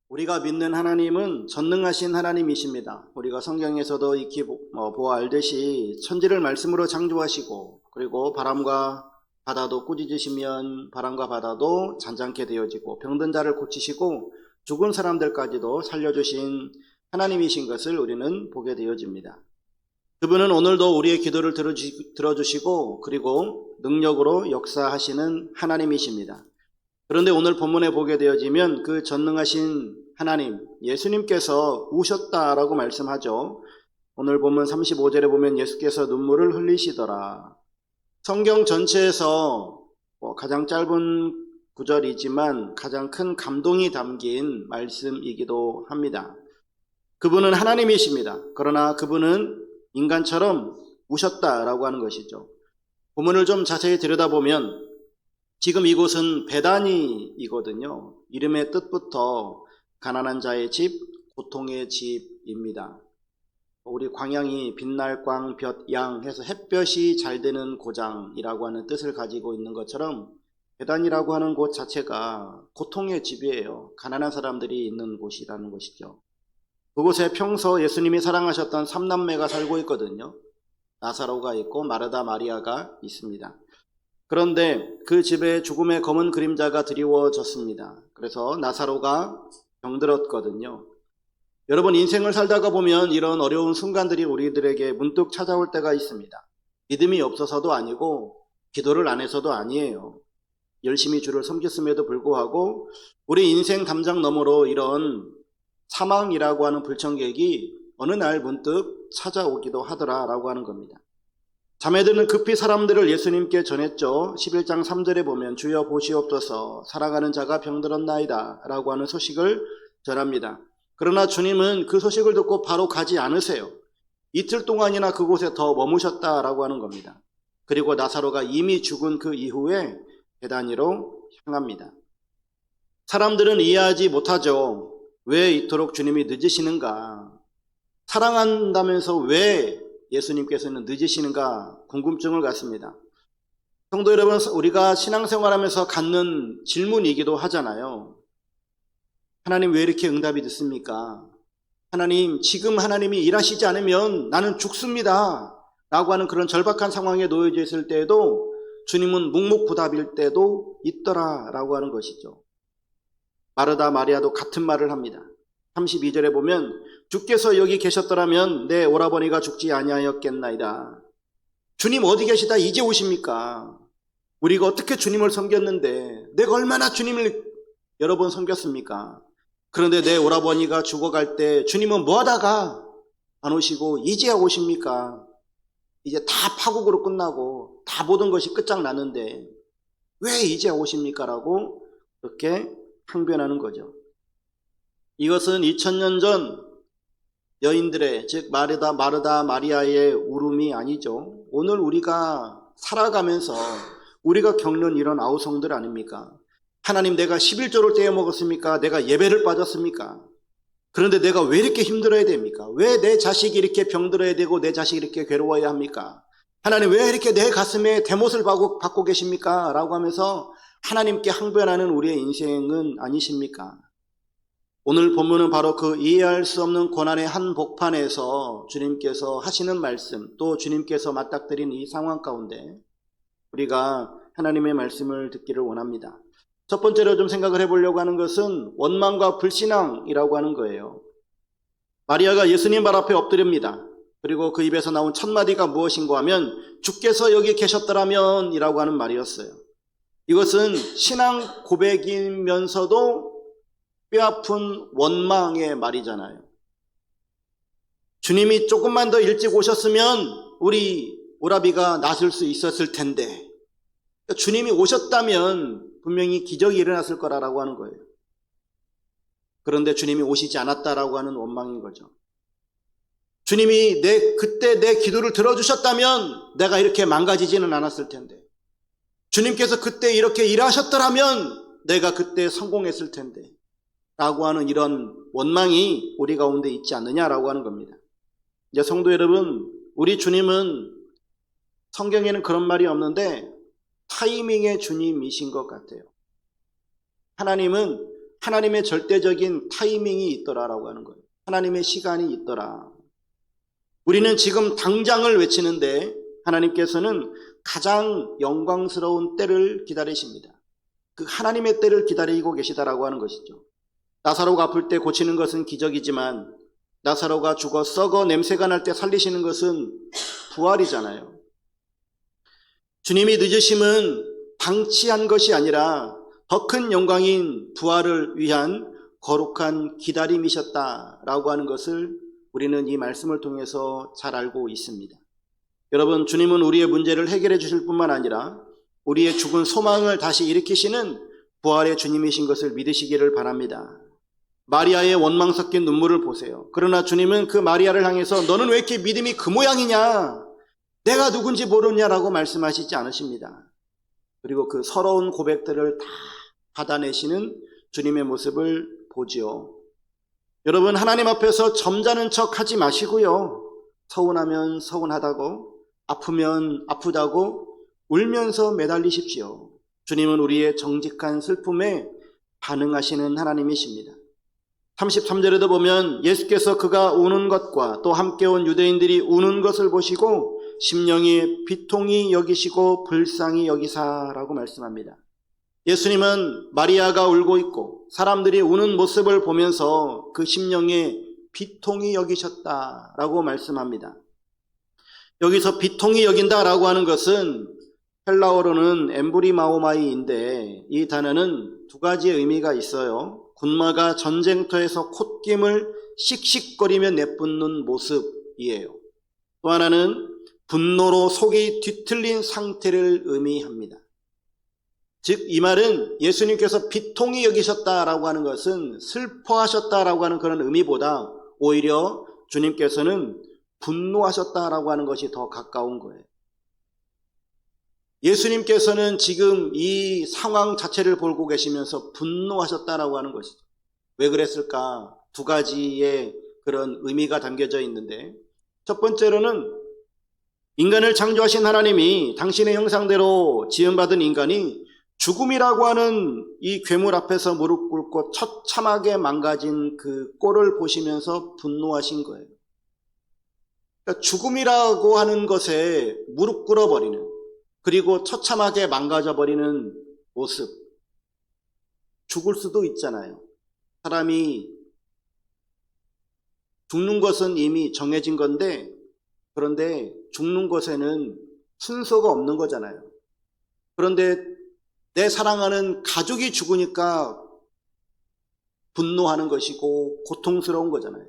우리가 믿는 하나님은 전능하신 하나님이십니다. 우리가 성경에서도 익히 보아 알듯이 천지를 말씀으로 창조하시고, 그리고 바람과 바다도 꾸짖으시면 바람과 바다도 잔잔케 되어지고, 병든 자를 고치시고 죽은 사람들까지도 살려주신 하나님이신 것을 우리는 보게 되어집니다. 그분은 오늘도 우리의 기도를 들어주시고 그리고 능력으로 역사하시는 하나님이십니다. 그런데 오늘 본문에 보게 되어지면 그 전능하신 하나님, 예수님께서 우셨다라고 말씀하죠. 오늘 본문 35절에 보면 예수께서 눈물을 흘리시더라. 성경 전체에서 가장 짧은 구절이지만 가장 큰 감동이 담긴 말씀이기도 합니다. 그분은 하나님이십니다. 그러나 그분은 인간처럼 우셨다라고 하는 것이죠. 본문을 좀 자세히 들여다보면 지금 이곳은 베다니이거든요. 이름의 뜻부터 가난한 자의 집, 고통의 집입니다. 우리 광양이 빛날 광, 볕, 양 해서 햇볕이 잘 드는 고장이라고 하는 뜻을 가지고 있는 것처럼 베다니라고 하는 곳 자체가 고통의 집이에요. 가난한 사람들이 있는 곳이라는 것이죠. 그곳에 평소 예수님이 사랑하셨던 삼남매가 살고 있거든요. 나사로가 있고 마르다 마리아가 있습니다. 그런데 그 집에 죽음의 검은 그림자가 드리워졌습니다. 그래서 나사로가 병들었거든요. 여러분, 인생을 살다가 보면 이런 어려운 순간들이 우리들에게 문득 찾아올 때가 있습니다. 믿음이 없어서도 아니고 기도를 안 해서도 아니에요. 열심히 주를 섬겼음에도 불구하고 우리 인생 담장 너머로 이런 사망이라고 하는 불청객이 어느 날 문득 찾아오기도 하더라라고 하는 겁니다. 자매들은 급히 사람들을 예수님께 전했죠. 11장 3절에 보면 주여 보시옵소서 사랑하는 자가 병들었나이다 라고 하는 소식을 전합니다. 그러나 주님은 그 소식을 듣고 바로 가지 않으세요. 이틀 동안이나 그곳에 더 머무셨다라고 하는 겁니다. 그리고 나사로가 이미 죽은 그 이후에 베다니로 향합니다. 사람들은 이해하지 못하죠. 왜 이토록 주님이 늦으시는가? 사랑한다면서 왜 예수님께서는 늦으시는가 궁금증을 갖습니다. 성도 여러분, 우리가 신앙생활하면서 갖는 질문이기도 하잖아요. 하나님 왜 이렇게 응답이 늦습니까? 하나님, 지금 하나님이 일하시지 않으면 나는 죽습니다 라고 하는 그런 절박한 상황에 놓여져 있을 때에도 주님은 묵묵부답일 때도 있더라 라고 하는 것이죠. 마르다 마리아도 같은 말을 합니다. 32절에 보면 주께서 여기 계셨더라면 내 오라버니가 죽지 아니하였겠나이다. 주님 어디 계시다 이제 오십니까? 우리가 어떻게 주님을 섬겼는데, 내가 얼마나 주님을 여러 번 섬겼습니까? 그런데 내 오라버니가 죽어갈 때 주님은 뭐 하다가 안 오시고 이제야 오십니까? 이제 다 파국으로 끝나고 다 모든 것이 끝장났는데 왜 이제 오십니까? 라고 그렇게 항변하는 거죠. 이것은 2000년 전 여인들의, 즉 마르다 마리아의 울음이 아니죠. 오늘 우리가 살아가면서 우리가 겪는 이런 아우성들 아닙니까? 하나님, 내가 11조를 떼어 먹었습니까? 내가 예배를 빠졌습니까? 그런데 내가 왜 이렇게 힘들어야 됩니까? 왜 내 자식이 이렇게 병들어야 되고 내 자식이 이렇게 괴로워야 합니까? 하나님, 왜 이렇게 내 가슴에 대못을 받고 계십니까? 라고 하면서 하나님께 항변하는 우리의 인생은 아니십니까? 오늘 본문은 바로 그 이해할 수 없는 고난의 한복판에서 주님께서 하시는 말씀, 또 주님께서 맞닥뜨린 이 상황 가운데 우리가 하나님의 말씀을 듣기를 원합니다. 첫 번째로 좀 생각을 해보려고 하는 것은 원망과 불신앙이라고 하는 거예요. 마리아가 예수님 발 앞에 엎드립니다. 그리고 그 입에서 나온 첫 마디가 무엇인가 하면 주께서 여기 계셨더라면 이라고 하는 말이었어요. 이것은 신앙 고백이면서도 뼈아픈 원망의 말이잖아요. 주님이 조금만 더 일찍 오셨으면 우리 오라비가 낫을 수 있었을 텐데, 주님이 오셨다면 분명히 기적이 일어났을 거라고 하는 거예요. 그런데 주님이 오시지 않았다라고 하는 원망인 거죠. 주님이 그때 내 기도를 들어주셨다면 내가 이렇게 망가지지는 않았을 텐데, 주님께서 그때 이렇게 일하셨더라면 내가 그때 성공했을 텐데 라고 하는 이런 원망이 우리 가운데 있지 않느냐라고 하는 겁니다. 이제 성도 여러분, 우리 주님은 성경에는 그런 말이 없는데 타이밍의 주님이신 것 같아요. 하나님은 하나님의 절대적인 타이밍이 있더라라고 하는 거예요. 하나님의 시간이 있더라. 우리는 지금 당장을 외치는데 하나님께서는 가장 영광스러운 때를 기다리십니다. 그 하나님의 때를 기다리고 계시다라고 하는 것이죠. 나사로가 아플 때 고치는 것은 기적이지만 나사로가 죽어 썩어 냄새가 날 때 살리시는 것은 부활이잖아요. 주님이 늦으심은 방치한 것이 아니라 더 큰 영광인 부활을 위한 거룩한 기다림이셨다라고 하는 것을 우리는 이 말씀을 통해서 잘 알고 있습니다. 여러분, 주님은 우리의 문제를 해결해 주실 뿐만 아니라 우리의 죽은 소망을 다시 일으키시는 부활의 주님이신 것을 믿으시기를 바랍니다. 마리아의 원망 섞인 눈물을 보세요. 그러나 주님은 그 마리아를 향해서 너는 왜 이렇게 믿음이 그 모양이냐? 내가 누군지 모르냐라고 말씀하시지 않으십니다. 그리고 그 서러운 고백들을 다 받아내시는 주님의 모습을 보지요. 여러분, 하나님 앞에서 점잖은 척 하지 마시고요. 서운하면 서운하다고, 아프면 아프다고 울면서 매달리십시오. 주님은 우리의 정직한 슬픔에 반응하시는 하나님이십니다. 33절에도 보면 예수께서 그가 우는 것과 또 함께 온 유대인들이 우는 것을 보시고 심령이 비통히 여기시고 불쌍히 여기사라고 말씀합니다. 예수님은 마리아가 울고 있고 사람들이 우는 모습을 보면서 그 심령에 비통히 여기셨다라고 말씀합니다. 여기서 비통히 여긴다라고 하는 것은 헬라어로는 엠브리마오마이인데 이 단어는 두 가지의 의미가 있어요. 군마가 전쟁터에서 콧김을 씩씩거리며 내뿜는 모습이에요. 또 하나는 분노로 속이 뒤틀린 상태를 의미합니다. 즉 이 말은 예수님께서 비통히 여기셨다라고 하는 것은 슬퍼하셨다라고 하는 그런 의미보다 오히려 주님께서는 분노하셨다라고 하는 것이 더 가까운 거예요. 예수님께서는 지금 이 상황 자체를 보고 계시면서 분노하셨다라고 하는 것이죠. 왜 그랬을까? 두 가지의 그런 의미가 담겨져 있는데, 첫 번째로는 인간을 창조하신 하나님이 당신의 형상대로 지음받은 인간이 죽음이라고 하는 이 괴물 앞에서 무릎 꿇고 처참하게 망가진 그 꼴을 보시면서 분노하신 거예요. 그러니까 죽음이라고 하는 것에 무릎 꿇어버리는, 그리고 처참하게 망가져버리는 모습. 죽을 수도 있잖아요. 사람이 죽는 것은 이미 정해진 건데, 그런데 죽는 것에는 순서가 없는 거잖아요. 그런데 내 사랑하는 가족이 죽으니까 분노하는 것이고 고통스러운 거잖아요.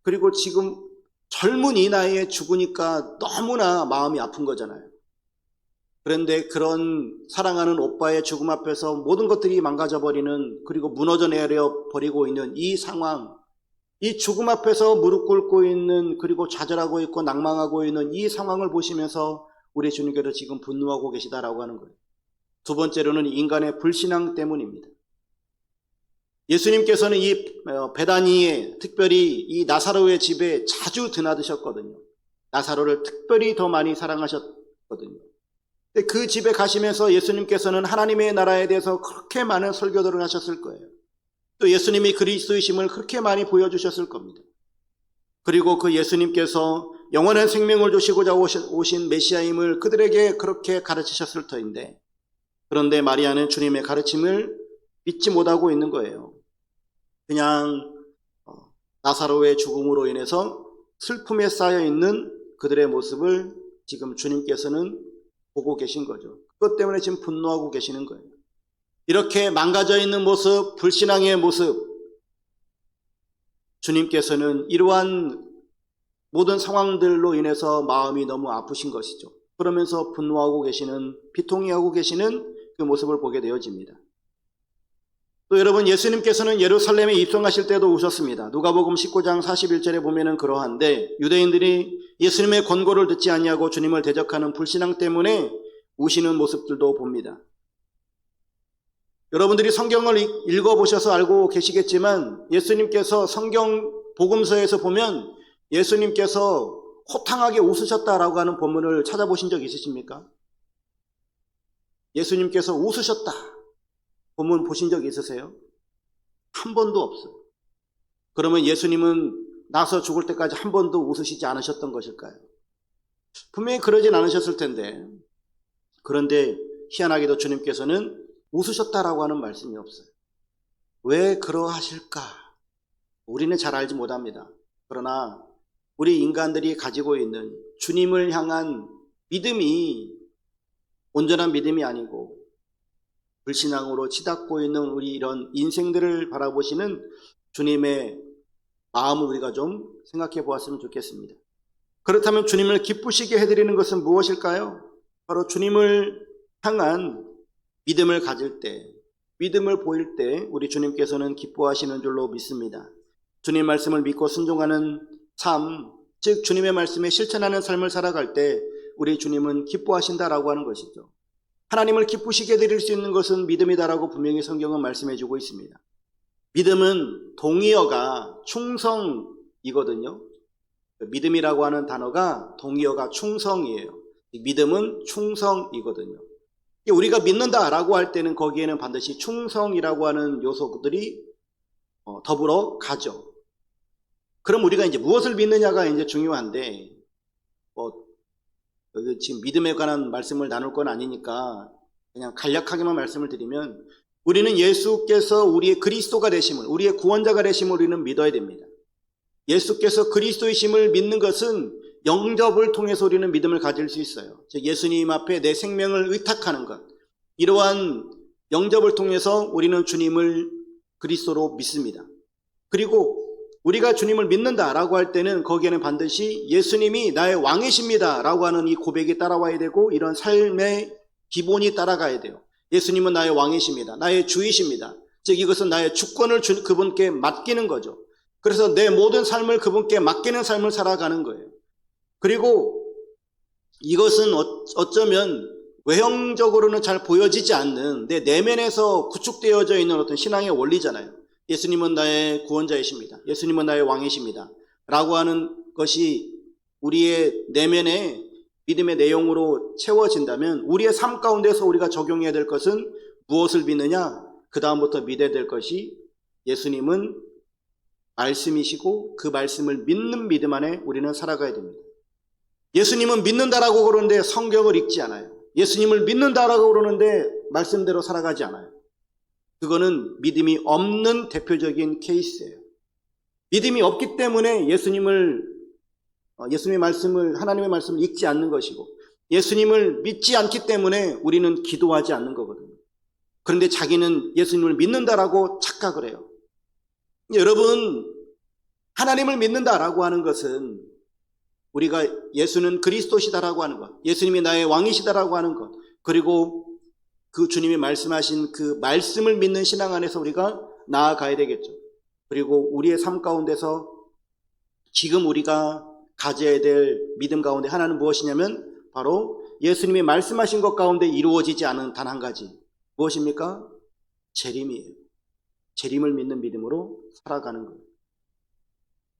그리고 지금 젊은 이 나이에 죽으니까 너무나 마음이 아픈 거잖아요. 그런데 그런 사랑하는 오빠의 죽음 앞에서 모든 것들이 망가져버리는, 그리고 무너져 내려 버리고 있는 이 상황, 이 죽음 앞에서 무릎 꿇고 있는, 그리고 좌절하고 있고 낭망하고 있는 이 상황을 보시면서 우리 주님께서 지금 분노하고 계시다라고 하는 거예요. 두 번째로는 인간의 불신앙 때문입니다. 예수님께서는 이 베다니에, 특별히 이 나사로의 집에 자주 드나드셨거든요. 나사로를 특별히 더 많이 사랑하셨거든요. 그 집에 가시면서 예수님께서는 하나님의 나라에 대해서 그렇게 많은 설교들을 하셨을 거예요. 또 예수님이 그리스도이심을 그렇게 많이 보여주셨을 겁니다. 그리고 그 예수님께서 영원한 생명을 주시고자 오신 메시아임을 그들에게 그렇게 가르치셨을 터인데, 그런데 마리아는 주님의 가르침을 믿지 못하고 있는 거예요. 그냥 나사로의 죽음으로 인해서 슬픔에 쌓여있는 그들의 모습을 지금 주님께서는 보고 계신 거죠. 그것 때문에 지금 분노하고 계시는 거예요. 이렇게 망가져 있는 모습, 불신앙의 모습, 주님께서는 이러한 모든 상황들로 인해서 마음이 너무 아프신 것이죠. 그러면서 분노하고 계시는, 비통해하고 계시는 그 모습을 보게 되어집니다. 또 여러분, 예수님께서는 예루살렘에 입성하실 때도 우셨습니다. 누가복음 19장 41절에 보면은 그러한데, 유대인들이 예수님의 권고를 듣지 아니하고 주님을 대적하는 불신앙 때문에 우시는 모습들도 봅니다. 여러분들이 성경을 읽어보셔서 알고 계시겠지만 예수님께서 성경 복음서에서 보면 예수님께서 호탕하게 웃으셨다라고 하는 본문을 찾아보신 적 있으십니까? 예수님께서 웃으셨다. 본문 보신 적 있으세요? 한 번도 없어요. 그러면 예수님은 나서 죽을 때까지 한 번도 웃으시지 않으셨던 것일까요? 분명히 그러진 않으셨을 텐데, 그런데 희한하게도 주님께서는 웃으셨다라고 하는 말씀이 없어요. 왜 그러하실까? 우리는 잘 알지 못합니다. 그러나 우리 인간들이 가지고 있는 주님을 향한 믿음이 온전한 믿음이 아니고 불신앙으로 치닫고 있는 우리 이런 인생들을 바라보시는 주님의 마음을 우리가 좀 생각해 보았으면 좋겠습니다. 그렇다면 주님을 기쁘시게 해드리는 것은 무엇일까요? 바로 주님을 향한 믿음을 가질 때, 믿음을 보일 때 우리 주님께서는 기뻐하시는 줄로 믿습니다. 주님 말씀을 믿고 순종하는 삶, 즉 주님의 말씀에 실천하는 삶을 살아갈 때 우리 주님은 기뻐하신다라고 하는 것이죠. 하나님을 기쁘시게 해드릴 수 있는 것은 믿음이다라고 분명히 성경은 말씀해 주고 있습니다. 믿음은 동의어가 충성이거든요. 믿음이라고 하는 단어가 동의어가 충성이에요. 믿음은 충성이거든요. 우리가 믿는다라고 할 때는 거기에는 반드시 충성이라고 하는 요소들이 더불어 가죠. 그럼 우리가 이제 무엇을 믿느냐가 이제 중요한데, 지금 믿음에 관한 말씀을 나눌 건 아니니까 그냥 간략하게만 말씀을 드리면, 우리는 예수께서 우리의 그리스도가 되심을, 우리의 구원자가 되심을 우리는 믿어야 됩니다. 예수께서 그리스도이심을 믿는 것은 영접을 통해서 우리는 믿음을 가질 수 있어요. 즉 예수님 앞에 내 생명을 의탁하는 것, 이러한 영접을 통해서 우리는 주님을 그리스도로 믿습니다. 그리고 우리가 주님을 믿는다라고 할 때는 거기에는 반드시 예수님이 나의 왕이십니다 라고 하는 이 고백이 따라와야 되고, 이런 삶의 기본이 따라가야 돼요. 예수님은 나의 왕이십니다. 나의 주이십니다. 즉 이것은 나의 주권을 그분께 맡기는 거죠. 그래서 내 모든 삶을 그분께 맡기는 삶을 살아가는 거예요. 그리고 이것은 어쩌면 외형적으로는 잘 보여지지 않는 내 내면에서 구축되어져 있는 어떤 신앙의 원리잖아요. 예수님은 나의 구원자이십니다. 예수님은 나의 왕이십니다. 라고 하는 것이 우리의 내면에 믿음의 내용으로 채워진다면 우리의 삶 가운데서 우리가 적용해야 될 것은 무엇을 믿느냐? 그 다음부터 믿어야 될 것이 예수님은 말씀이시고 그 말씀을 믿는 믿음 안에 우리는 살아가야 됩니다. 예수님은 믿는다라고 그러는데 성경을 읽지 않아요. 예수님을 믿는다라고 그러는데 말씀대로 살아가지 않아요. 그거는 믿음이 없는 대표적인 케이스예요. 믿음이 없기 때문에 예수님의 말씀을, 하나님의 말씀을 읽지 않는 것이고, 예수님을 믿지 않기 때문에 우리는 기도하지 않는 거거든요. 그런데 자기는 예수님을 믿는다라고 착각을 해요. 여러분, 하나님을 믿는다라고 하는 것은 우리가 예수는 그리스도시다라고 하는 것, 예수님이 나의 왕이시다라고 하는 것, 그리고 그 주님이 말씀하신 그 말씀을 믿는 신앙 안에서 우리가 나아가야 되겠죠. 그리고 우리의 삶 가운데서 지금 우리가 가져야 될 믿음 가운데 하나는 무엇이냐면 바로 예수님이 말씀하신 것 가운데 이루어지지 않은 단 한 가지, 무엇입니까? 재림이에요. 재림을 믿는 믿음으로 살아가는 거예요.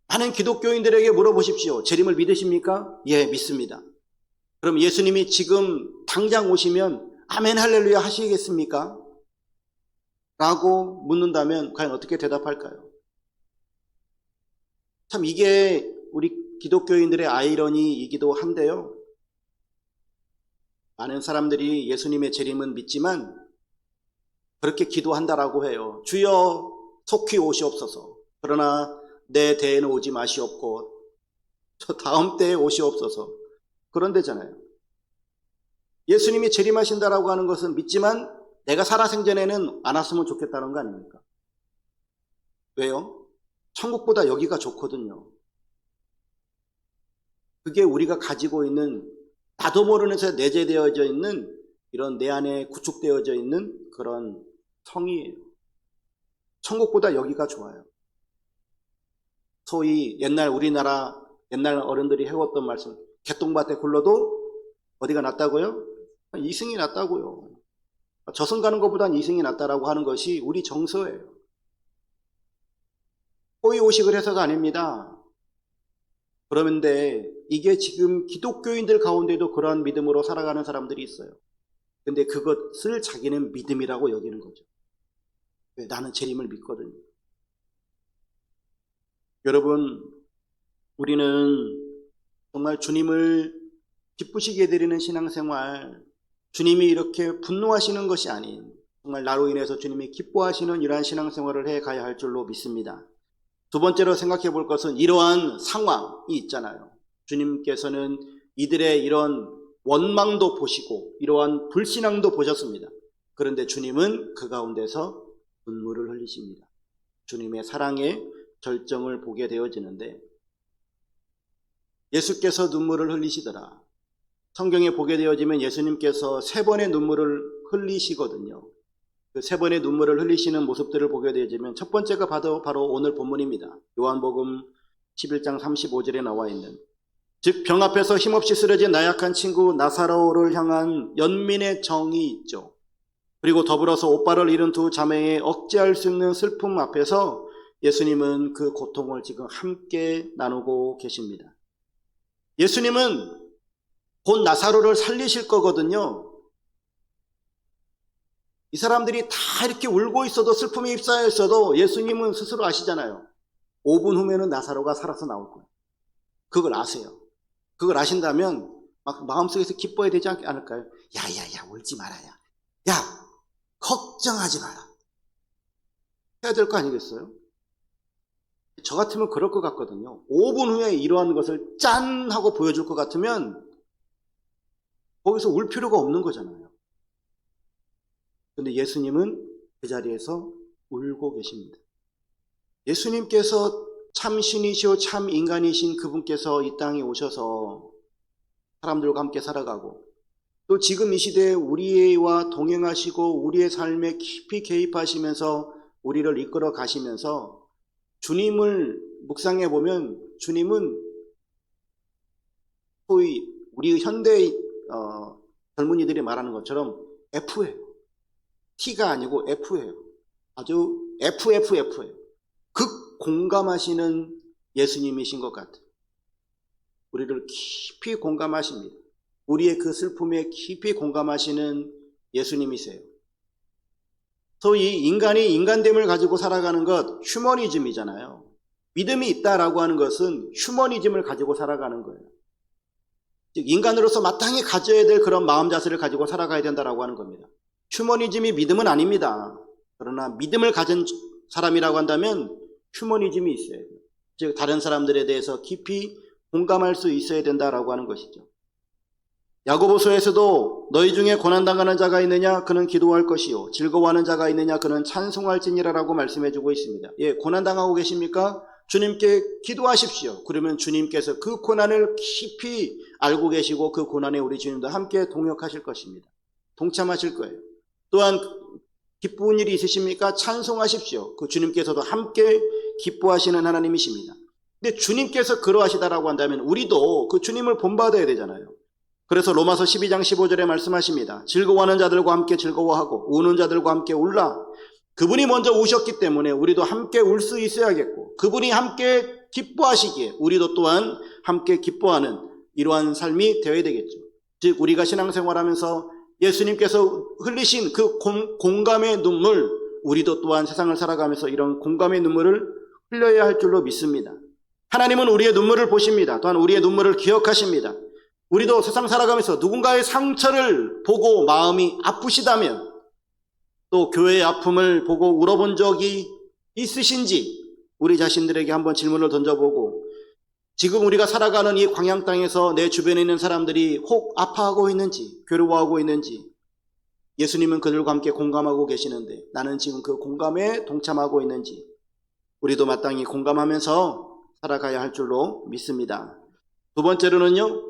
많은 기독교인들에게 물어보십시오. 재림을 믿으십니까? 예, 믿습니다. 그럼 예수님이 지금 당장 오시면 아멘 할렐루야 하시겠습니까? 라고 묻는다면 과연 어떻게 대답할까요? 참 이게 우리 기독교인들의 아이러니이기도 한데요. 많은 사람들이 예수님의 재림은 믿지만 그렇게 기도한다라고 해요. 주여 속히 오시옵소서. 그러나 내 대에는 오지 마시옵고 저 다음 때에 오시옵소서. 그런데잖아요. 예수님이 재림하신다라고 하는 것은 믿지만 내가 살아생전에는 안 왔으면 좋겠다는 거 아닙니까? 왜요? 천국보다 여기가 좋거든요. 그게 우리가 가지고 있는, 나도 모르는 새에 내재되어져 있는 이런 내 안에 구축되어져 있는 그런 성이에요. 천국보다 여기가 좋아요. 소위 옛날 우리나라 옛날 어른들이 해왔던 말씀, 개똥밭에 굴러도 어디가 낫다고요? 이승이 낫다고요. 저승 가는 것보단 이승이 낫다라고 하는 것이 우리 정서예요. 호의호식을 해서가 아닙니다. 그런데 이게 지금 기독교인들 가운데도 그러한 믿음으로 살아가는 사람들이 있어요. 근데 그것을 자기는 믿음이라고 여기는 거죠. 왜? 나는 재림을 믿거든요. 여러분, 우리는 정말 주님을 기쁘시게 드리는 신앙생활, 주님이 이렇게 분노하시는 것이 아닌 정말 나로 인해서 주님이 기뻐하시는 이러한 신앙생활을 해 가야 할 줄로 믿습니다. 두 번째로 생각해 볼 것은 이러한 상황이 있잖아요. 주님께서는 이들의 이런 원망도 보시고 이러한 불신앙도 보셨습니다. 그런데 주님은 그 가운데서 눈물을 흘리십니다. 주님의 사랑의 절정을 보게 되어지는데, 예수께서 눈물을 흘리시더라. 성경에 보게 되어지면 예수님께서 3번의 눈물을 흘리시거든요. 그 3번의 눈물을 흘리시는 모습들을 보게 되어지면 첫 번째가 바로 오늘 본문입니다. 요한복음 11장 35절에 나와 있는, 즉 병 앞에서 힘없이 쓰러진 나약한 친구 나사로를 향한 연민의 정이 있죠. 그리고 더불어서 오빠를 잃은 두 자매의 억제할 수 없는 슬픔 앞에서 예수님은 그 고통을 지금 함께 나누고 계십니다. 예수님은 곧 나사로를 살리실 거거든요. 이 사람들이 다 이렇게 울고 있어도, 슬픔에 휩싸여 있어도 예수님은 스스로 아시잖아요. 5분 후면은 나사로가 살아서 나올 거예요. 그걸 아세요. 그걸 아신다면 막 마음속에서 기뻐야 되지 않을까요? 야야야, 울지 말아야. 야, 걱정하지 마라. 해야 될 거 아니겠어요? 저 같으면 그럴 것 같거든요. 5분 후에 이러한 것을 짠 하고 보여줄 것 같으면 거기서 울 필요가 없는 거잖아요. 그런데 예수님은 그 자리에서 울고 계십니다. 예수님께서 참 신이시오 참 인간이신 그분께서 이 땅에 오셔서 사람들과 함께 살아가고, 또 지금 이 시대에 우리와 동행하시고 우리의 삶에 깊이 개입하시면서 우리를 이끌어 가시면서, 주님을 묵상해 보면 주님은 소위 우리 현대 젊은이들이 말하는 것처럼 F예요. T가 아니고 F예요. 아주 FFF예요. 극 공감하시는 예수님이신 것 같아요. 우리를 깊이 공감하십니다. 우리의 그 슬픔에 깊이 공감하시는 예수님이세요. 소위 인간이 인간됨을 가지고 살아가는 것, 휴머니즘이잖아요. 믿음이 있다라고 하는 것은 휴머니즘을 가지고 살아가는 거예요. 즉 인간으로서 마땅히 가져야 될 그런 마음 자세를 가지고 살아가야 된다라고 하는 겁니다. 휴머니즘이 믿음은 아닙니다. 그러나 믿음을 가진 사람이라고 한다면 휴머니즘이 있어야 돼요. 즉 다른 사람들에 대해서 깊이 공감할 수 있어야 된다라고 하는 것이죠. 야고보서에서도 너희 중에 고난당하는 자가 있느냐 그는 기도할 것이요 즐거워하는 자가 있느냐 그는 찬송할지니라라고 말씀해주고 있습니다. 예, 고난당하고 계십니까? 주님께 기도하십시오. 그러면 주님께서 그 고난을 깊이 알고 계시고 그 고난에 우리 주님도 함께 동역하실 것입니다. 동참하실 거예요. 또한 기쁜 일이 있으십니까? 찬송하십시오. 그 주님께서도 함께 기뻐하시는 하나님이십니다. 근데 주님께서 그러하시다라고 한다면 우리도 그 주님을 본받아야 되잖아요. 그래서 로마서 12장 15절에 말씀하십니다. 즐거워하는 자들과 함께 즐거워하고 우는 자들과 함께 울라. 그분이 먼저 우셨기 때문에 우리도 함께 울 수 있어야겠고, 그분이 함께 기뻐하시기에 우리도 또한 함께 기뻐하는 이러한 삶이 되어야 되겠죠. 즉 우리가 신앙생활하면서 예수님께서 흘리신 그 공감의 눈물, 우리도 또한 세상을 살아가면서 이런 공감의 눈물을 흘려야 할 줄로 믿습니다. 하나님은 우리의 눈물을 보십니다. 또한 우리의 눈물을 기억하십니다. 우리도 세상 살아가면서 누군가의 상처를 보고 마음이 아프시다면, 또 교회의 아픔을 보고 울어본 적이 있으신지 우리 자신들에게 한번 질문을 던져보고, 지금 우리가 살아가는 이 광양 땅에서 내 주변에 있는 사람들이 혹 아파하고 있는지, 괴로워하고 있는지, 예수님은 그들과 함께 공감하고 계시는데 나는 지금 그 공감에 동참하고 있는지, 우리도 마땅히 공감하면서 살아가야 할 줄로 믿습니다. 두 번째로는요,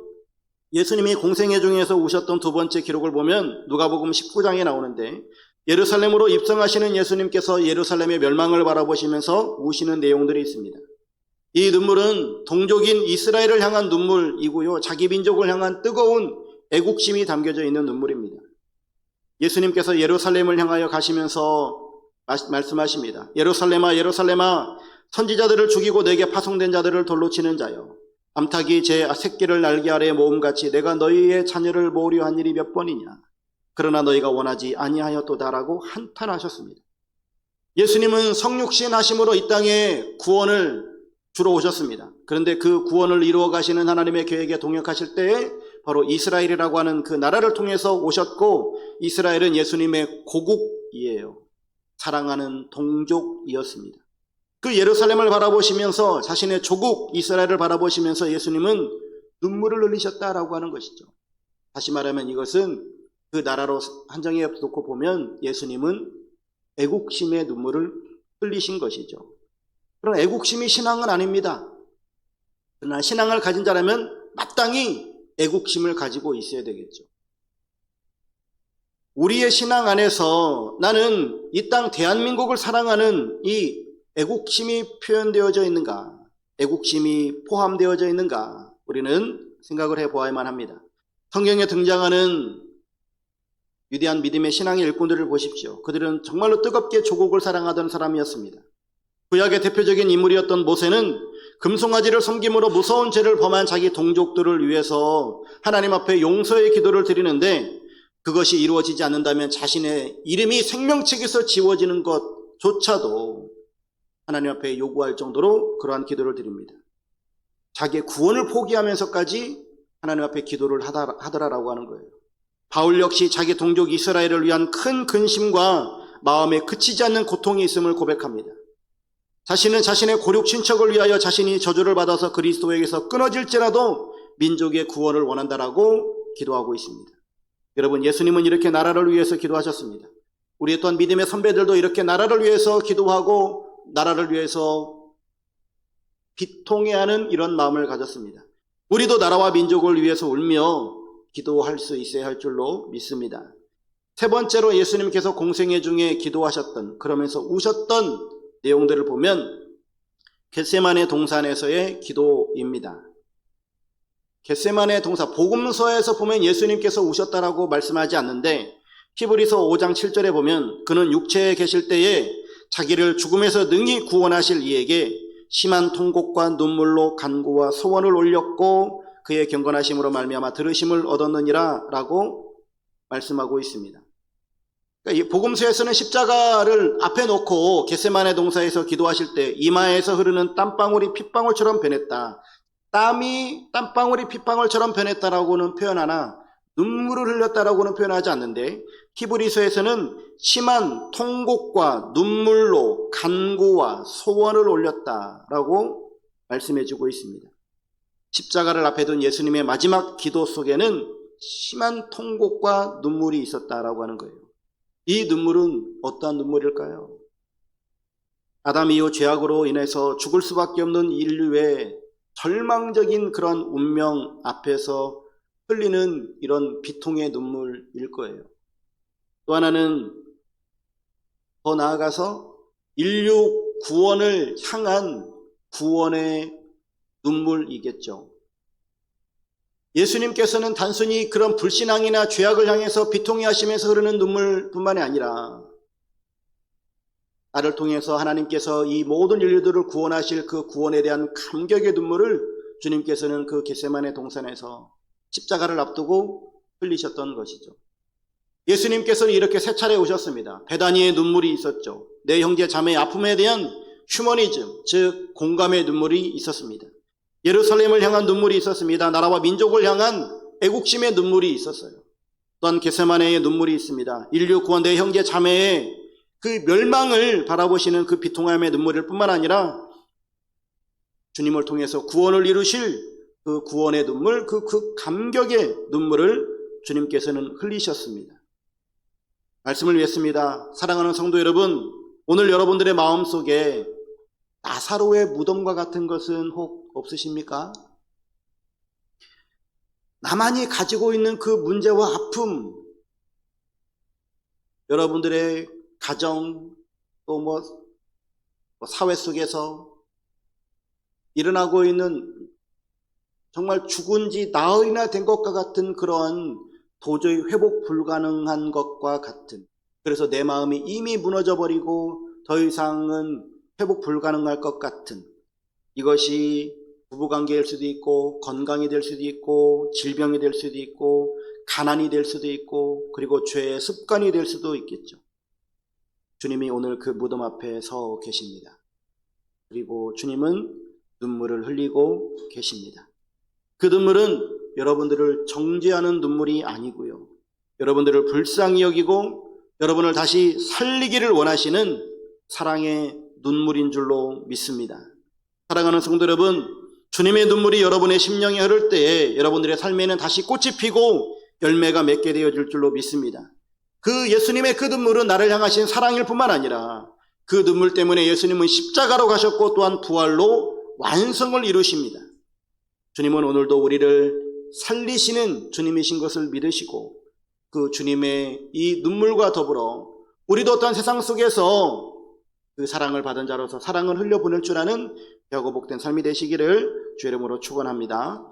예수님이 공생애 중에서 우셨던 두 번째 기록을 보면 누가복음 19장에 나오는데, 예루살렘으로 입성하시는 예수님께서 예루살렘의 멸망을 바라보시면서 우시는 내용들이 있습니다. 이 눈물은 동족인 이스라엘을 향한 눈물이고요, 자기 민족을 향한 뜨거운 애국심이 담겨져 있는 눈물입니다. 예수님께서 예루살렘을 향하여 가시면서 말씀하십니다. 예루살렘아 예루살렘아 선지자들을 죽이고 내게 파송된 자들을 돌로 치는 자여, 암탉이 제 새끼를 날개 아래에 모음같이 내가 너희의 자녀를 모으려 한 일이 몇 번이냐. 그러나 너희가 원하지 아니하였도다라고 한탄하셨습니다. 예수님은 성육신 하심으로 이 땅에 구원을 주러 오셨습니다. 그런데 그 구원을 이루어 가시는 하나님의 계획에 동역하실 때에 바로 이스라엘이라고 하는 그 나라를 통해서 오셨고, 이스라엘은 예수님의 고국이에요. 사랑하는 동족이었습니다. 그 예루살렘을 바라보시면서, 자신의 조국 이스라엘을 바라보시면서 예수님은 눈물을 흘리셨다라고 하는 것이죠. 다시 말하면 이것은 그 나라로 한정해 놓고 보면 예수님은 애국심의 눈물을 흘리신 것이죠. 그런 애국심이 신앙은 아닙니다. 그러나 신앙을 가진 자라면 마땅히 애국심을 가지고 있어야 되겠죠. 우리의 신앙 안에서 나는 이 땅 대한민국을 사랑하는 이 애국심이 표현되어져 있는가, 애국심이 포함되어져 있는가, 우리는 생각을 해보아야만 합니다. 성경에 등장하는 위대한 믿음의 신앙의 일꾼들을 보십시오. 그들은 정말로 뜨겁게 조국을 사랑하던 사람이었습니다. 구약의 대표적인 인물이었던 모세는 금송아지를 섬김으로 무서운 죄를 범한 자기 동족들을 위해서 하나님 앞에 용서의 기도를 드리는데, 그것이 이루어지지 않는다면 자신의 이름이 생명책에서 지워지는 것조차도 하나님 앞에 요구할 정도로 그러한 기도를 드립니다. 자기의 구원을 포기하면서까지 하나님 앞에 기도를 하더라라고 하는 거예요. 바울 역시 자기 동족 이스라엘을 위한 큰 근심과 마음에 그치지 않는 고통이 있음을 고백합니다. 자신은 자신의 고륙 친척을 위하여 자신이 저주를 받아서 그리스도에게서 끊어질지라도 민족의 구원을 원한다라고 기도하고 있습니다. 여러분, 예수님은 이렇게 나라를 위해서 기도하셨습니다. 우리 또한 믿음의 선배들도 이렇게 나라를 위해서 기도하고 나라를 위해서 비통해하는 이런 마음을 가졌습니다. 우리도 나라와 민족을 위해서 울며 기도할 수 있어야 할 줄로 믿습니다. 세 번째로 예수님께서 공생애 중에 기도하셨던, 그러면서 우셨던 내용들을 보면 겟세마네 동산에서의 기도입니다. 겟세마네 동산, 복음서에서 보면 예수님께서 우셨다라고 말씀하지 않는데, 히브리서 5장 7절에 보면 그는 육체에 계실 때에 자기를 죽음에서 능히 구원하실 이에게 심한 통곡과 눈물로 간구와 소원을 올렸고 그의 경건하심으로 말미암아 들으심을 얻었느니라 라고 말씀하고 있습니다. 그러니까 이 복음서에서는 십자가를 앞에 놓고 겟세마네 동산에서 기도하실 때 이마에서 흐르는 땀방울이 핏방울처럼 변했다, 땀이 땀방울이 핏방울처럼 변했다라고는 표현하나 눈물을 흘렸다라고는 표현하지 않는데, 히브리서에서는 심한 통곡과 눈물로 간구와 소원을 올렸다라고 말씀해주고 있습니다. 십자가를 앞에 둔 예수님의 마지막 기도 속에는 심한 통곡과 눈물이 있었다라고 하는 거예요. 이 눈물은 어떠한 눈물일까요? 아담 이후 죄악으로 인해서 죽을 수밖에 없는 인류의 절망적인 그런 운명 앞에서 흘리는 이런 비통의 눈물일 거예요. 또 하나는 더 나아가서 인류 구원을 향한 구원의 눈물이겠죠. 예수님께서는 단순히 그런 불신앙이나 죄악을 향해서 비통해 하시면서 흐르는 눈물뿐만이 아니라 나를 통해서 하나님께서 이 모든 인류들을 구원하실 그 구원에 대한 감격의 눈물을 주님께서는 그 겟세마네 동산에서 십자가를 앞두고 흘리셨던 것이죠. 예수님께서는 이렇게 세 차례 오셨습니다. 베다니의 눈물이 있었죠. 내 형제 자매의 아픔에 대한 휴머니즘, 즉 공감의 눈물이 있었습니다. 예루살렘을 향한 눈물이 있었습니다. 나라와 민족을 향한 애국심의 눈물이 있었어요. 또한 겟세마네의 눈물이 있습니다. 인류 구원, 내 형제 자매의 그 멸망을 바라보시는 그 비통함의 눈물일 뿐만 아니라 주님을 통해서 구원을 이루실 그 구원의 눈물, 그 감격의 눈물을 주님께서는 흘리셨습니다. 말씀을 위했습니다. 사랑하는 성도 여러분, 오늘 여러분들의 마음속에 나사로의 무덤과 같은 것은 혹 없으십니까? 나만이 가지고 있는 그 문제와 아픔, 여러분들의 가정, 또 사회 속에서 일어나고 있는 정말 죽은 지 나흘이나 된 것과 같은 그런 도저히 회복 불가능한 것과 같은, 그래서 내 마음이 이미 무너져 버리고 더 이상은 회복 불가능할 것 같은, 이것이 부부관계일 수도 있고 건강이 될 수도 있고 질병이 될 수도 있고 가난이 될 수도 있고 그리고 죄의 습관이 될 수도 있겠죠. 주님이 오늘 그 무덤 앞에 서 계십니다. 그리고 주님은 눈물을 흘리고 계십니다. 그 눈물은 여러분들을 정죄하는 눈물이 아니고요. 여러분들을 불쌍히 여기고 여러분을 다시 살리기를 원하시는 사랑의 눈물인 줄로 믿습니다. 사랑하는 성도 여러분, 주님의 눈물이 여러분의 심령에 흐를 때에 여러분들의 삶에는 다시 꽃이 피고 열매가 맺게 되어질 줄로 믿습니다. 그 예수님의 그 눈물은 나를 향하신 사랑일 뿐만 아니라 그 눈물 때문에 예수님은 십자가로 가셨고 또한 부활로 완성을 이루십니다. 주님은 오늘도 우리를 살리시는 주님이신 것을 믿으시고 그 주님의 이 눈물과 더불어 우리도 어떤 세상 속에서 그 사랑을 받은 자로서 사랑을 흘려보낼 줄 아는 배고복된 삶이 되시기를 주의 이름으로 축원합니다.